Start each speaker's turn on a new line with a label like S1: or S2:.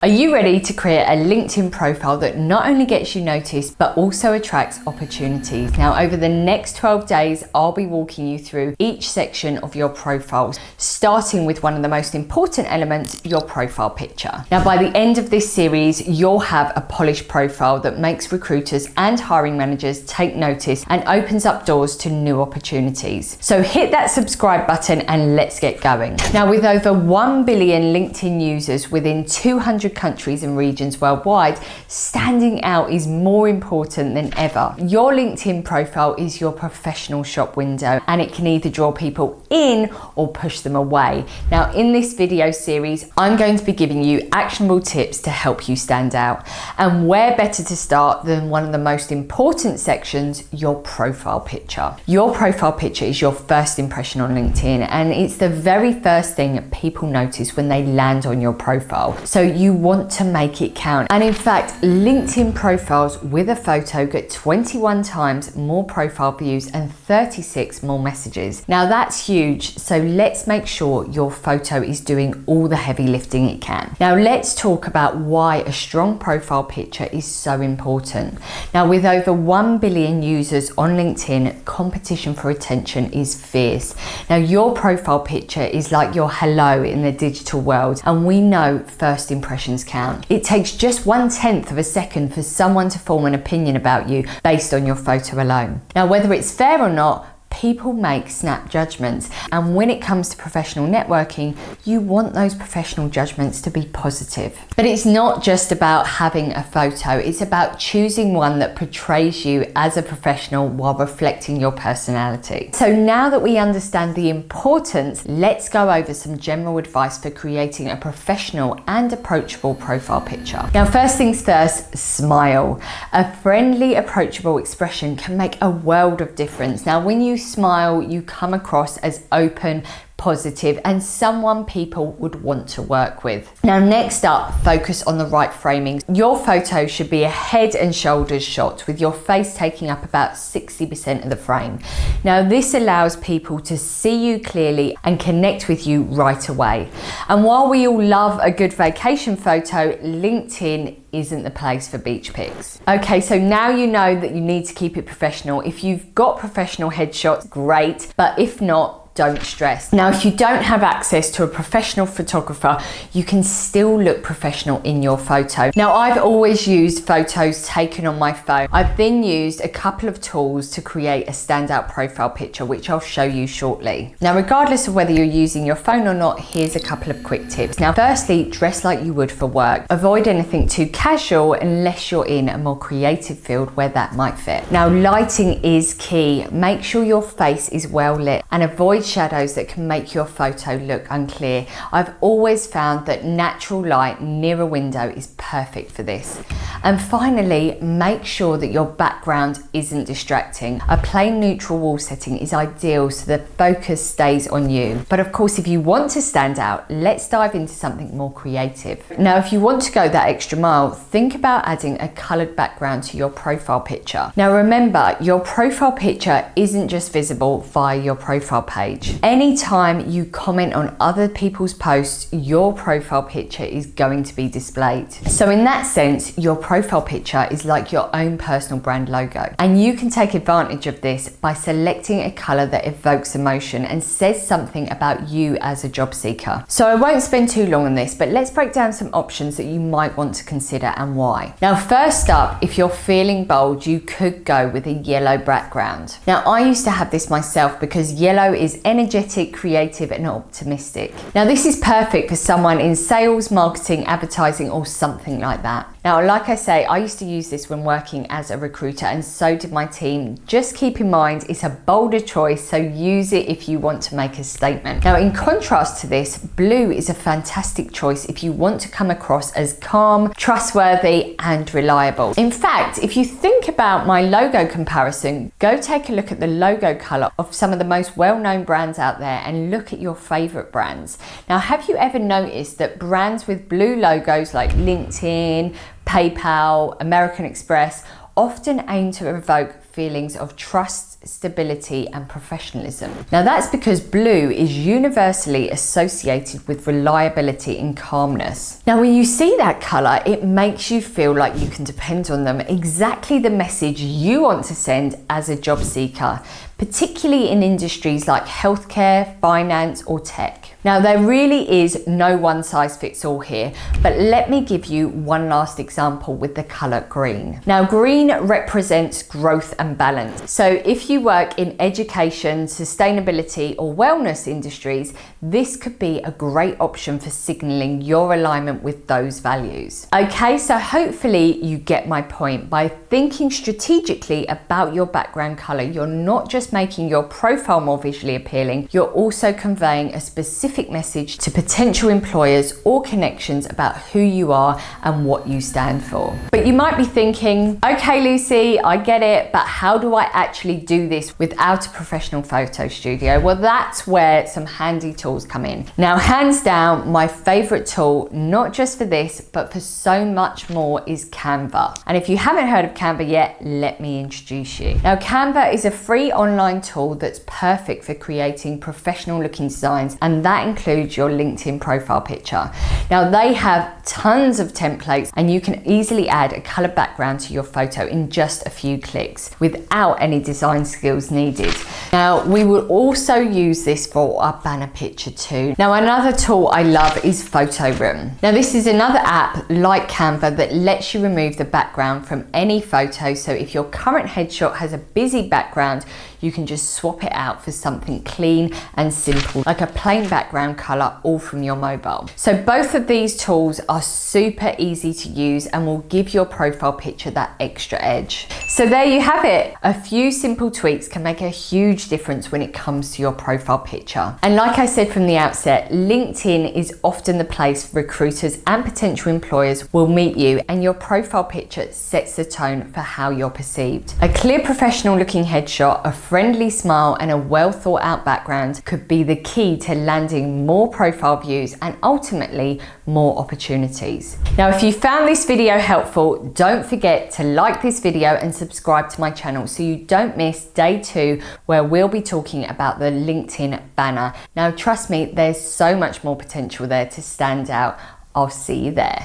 S1: Are you ready to create a LinkedIn profile that not only gets you noticed, but also attracts opportunities? Now, over the next 12 days, I'll be walking you through each section of your profile, starting with one of the most important elements, your profile picture. Now, by the end of this series, you'll have a polished profile that makes recruiters and hiring managers take notice and opens up doors to new opportunities. So hit that subscribe button and let's get going. Now, with over 1 billion LinkedIn users within 200 countries and regions worldwide, standing out is more important than ever. Your LinkedIn profile is your professional shop window, and it can either draw people in or push them away. Now, in this video series, I'm going to be giving you actionable tips to help you stand out. And where better to start than one of the most important sections, your profile picture. Your profile picture is your first impression on LinkedIn, and it's the very first thing people notice when they land on your profile. So you want to make it count. And in fact, LinkedIn profiles with a photo get 21 times more profile views and 36 more messages. Now that's huge, so let's make sure your photo is doing all the heavy lifting it can. Now let's talk about why a strong profile picture is so important. Now, with over 1 billion users on LinkedIn, competition for attention is fierce. Now, your profile picture is like your hello in the digital world, and we know first impressions count. It takes just 1/10 of a second for someone to form an opinion about you based on your photo alone. Now, whether it's fair or not, people make snap judgments, and when it comes to professional networking, you want those professional judgments to be positive. But it's not just about having a photo, it's about choosing one that portrays you as a professional while reflecting your personality. So now that we understand the importance, let's go over some general advice for creating a professional and approachable profile picture. Now, first things first, smile. A friendly, approachable expression can make a world of difference. Now, when you smile, you come across as open, positive, and someone people would want to work with. Now, next up, focus on the right framing. Your photo should be a head and shoulders shot with your face taking up about 60% of the frame. Now, this allows people to see you clearly and connect with you right away. And while we all love a good vacation photo, LinkedIn isn't the place for beach pics. Okay, so now you know that you need to keep it professional. If you've got professional headshots, great, but if not, don't stress. Now, if you don't have access to a professional photographer, you can still look professional in your photo. Now, I've always used photos taken on my phone. I've then used a couple of tools to create a standout profile picture, which I'll show you shortly. Now, regardless of whether you're using your phone or not, here's a couple of quick tips. Now, firstly, dress like you would for work. Avoid anything too casual unless you're in a more creative field where that might fit. Now, lighting is key. Make sure your face is well lit and avoid shadows that can make your photo look unclear. I've always found that natural light near a window is perfect for this. And finally, make sure that your background isn't distracting. A plain neutral wall setting is ideal so the focus stays on you. But of course, if you want to stand out, let's dive into something more creative. Now, if you want to go that extra mile, think about adding a colored background to your profile picture. Now, remember, your profile picture isn't just visible via your profile page. Anytime you comment on other people's posts, your profile picture is going to be displayed. So in that sense, your profile picture is like your own personal brand logo. And you can take advantage of this by selecting a color that evokes emotion and says something about you as a job seeker. So I won't spend too long on this, but let's break down some options that you might want to consider and why. Now, first up, if you're feeling bold, you could go with a yellow background. Now, I used to have this myself because yellow is energetic, creative, and optimistic. Now, this is perfect for someone in sales, marketing, advertising, or something like that. Now, like I say, I used to use this when working as a recruiter, and so did my team. Just keep in mind, it's a bolder choice, so use it if you want to make a statement. Now, in contrast to this, blue is a fantastic choice if you want to come across as calm, trustworthy, and reliable. In fact, if you think about my logo comparison, go take a look at the logo color of some of the most well-known brands out there and look at your favorite brands. Now, have you ever noticed that brands with blue logos like LinkedIn, PayPal, American Express often aim to evoke feelings of trust, stability, and professionalism. Now that's because blue is universally associated with reliability and calmness. Now when you see that color, it makes you feel like you can depend on them, exactly the message you want to send as a job seeker, particularly in industries like healthcare, finance, or tech. Now there really is no one size fits all here, but let me give you one last example with the color green. Now green represents growth and balance. So if you work in education, sustainability, or wellness industries, this could be a great option for signaling your alignment with those values. Okay, so hopefully you get my point. By thinking strategically about your background color, you're not just making your profile more visually appealing, you're also conveying a specific message to potential employers or connections about who you are and what you stand for. But you might be thinking, okay Lucy, I get it, but how do I actually do this without a professional photo studio? Well, that's where some handy tools come in. Now, hands down, my favorite tool, not just for this, but for so much more, is Canva. And if you haven't heard of Canva yet, let me introduce you. Now, Canva is a free online tool that's perfect for creating professional looking designs, and that includes your LinkedIn profile picture. Now, they have tons of templates and you can easily add a color background to your photo in just a few clicks without any design skills needed. Now, we will also use this for our banner picture too. Now, another tool I love is Photo Room. Now, this is another app like Canva that lets you remove the background from any photo. So if your current headshot has a busy background, you can just swap it out for something clean and simple, like a plain background color, all from your mobile. So both of these tools are super easy to use and will give your profile picture that extra edge. So there you have it. A few simple tweaks can make a huge difference when it comes to your profile picture. And like I said from the outset, LinkedIn is often the place recruiters and potential employers will meet you, and your profile picture sets the tone for how you're perceived. A clear professional looking headshot, a friendly smile, and a well thought out background could be the key to landing more profile views and ultimately more opportunities. Now, if you found this video helpful, don't forget to like this video and subscribe to my channel so you don't miss day 2, where we'll be talking about the LinkedIn banner. Now, trust me, there's so much more potential there to stand out. I'll see you there.